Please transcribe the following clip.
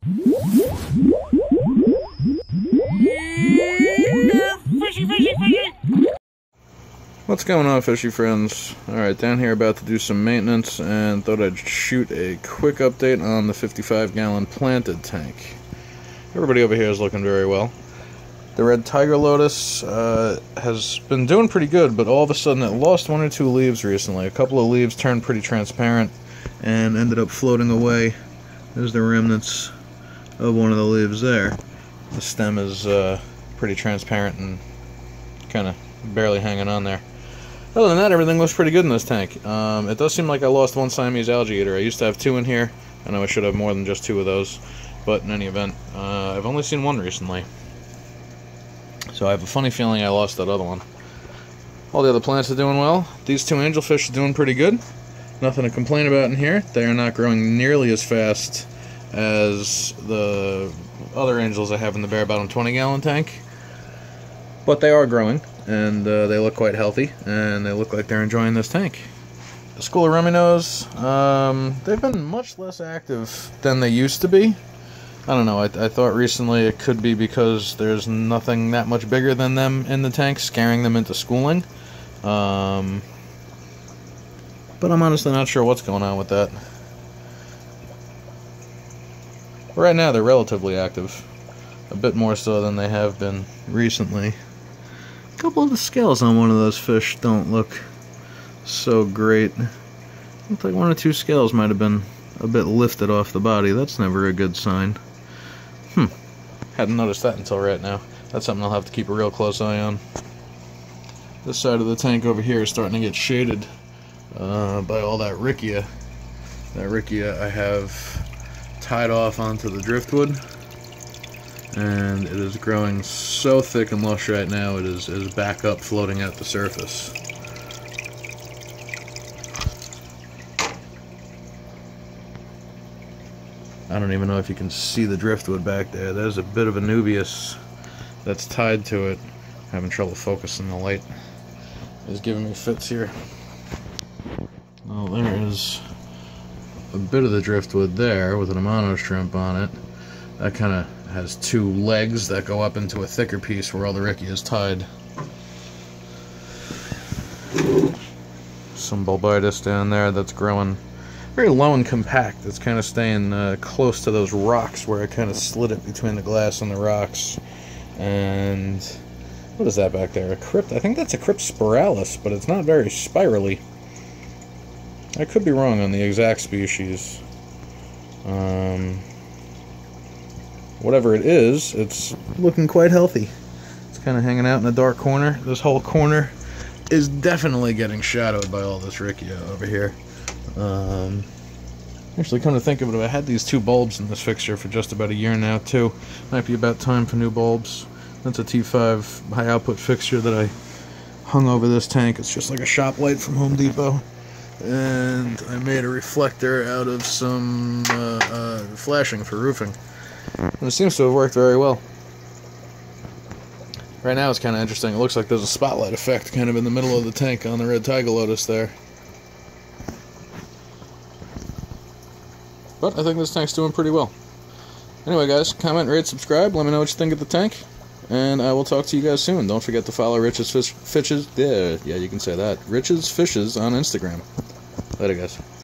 Fishy, fishy, fishy! What's going on, fishy friends? Alright, down here about to do some maintenance and thought I'd shoot a quick update on the 55-gallon planted tank. Everybody over here is looking very well. The red tiger lotus has been doing pretty good, but all of a sudden it lost one or two leaves recently. A couple of leaves turned pretty transparent and ended up floating away. There's the remnants of one of the leaves there. The stem is pretty transparent and kind of barely hanging on there. Other than that, everything looks pretty good in this tank. It does seem like I lost one Siamese algae eater. I used to have two in here. I know I should have more than just two of those. But in any event, I've only seen one recently. So I have a funny feeling I lost that other one. All the other plants are doing well. These two angelfish are doing pretty good. Nothing to complain about in here. They are not growing nearly as fast as the other angels I have in the bare bottom 20-gallon tank. But they are growing. And they look quite healthy, and they look like they're enjoying this tank. The school of rummy nose, they've been much less active than they used to be. I don't know, I thought recently it could be because there's nothing that much bigger than them in the tank, scaring them into schooling. But I'm honestly not sure what's going on with that. Right now they're relatively active, a bit more so than they have been recently. A couple of the scales on one of those fish don't look so great. Looks like one or two scales might have been a bit lifted off the body. That's never a good sign. Hadn't noticed that until right now. That's something I'll have to keep a real close eye on. This side of the tank over here is starting to get shaded by all that riccia. That riccia I have tied off onto the driftwood. And it is growing so thick and lush right now, it is back up floating at the surface. I don't even know if you can see the driftwood back there. There's a bit of a nubius that's tied to it. Having trouble focusing, the light is giving me fits here. Well, there is a bit of the driftwood there with an amano shrimp on it. That kind of has two legs that go up into a thicker piece where all the riccia is tied. Some bulbitis down there that's growing very low and compact. It's kind of staying close to those rocks where I kind of slid it between the glass and the rocks. And what is that back there? A crypt? I think that's a crypt spiralis, but it's not very spirally. I could be wrong on the exact species. Whatever it is, it's looking quite healthy. It's kind of hanging out in a dark corner. This whole corner is definitely getting shadowed by all this riccia over here. Actually, come to think of it, I had these two bulbs in this fixture for just about a year now, too. Might be about time for new bulbs. That's a T5 high output fixture that I hung over this tank. It's just like a shop light from Home Depot. And I made a reflector out of some flashing for roofing. And it seems to have worked very well. Right now it's kind of interesting. It looks like there's a spotlight effect kind of in the middle of the tank on the red tiger lotus there. But I think this tank's doing pretty well. Anyway guys, comment, rate, subscribe, let me know what you think of the tank. And I will talk to you guys soon. Don't forget to follow Rich's Fishes. Yeah, you can say that. Rich's Fishes on Instagram. Later guys.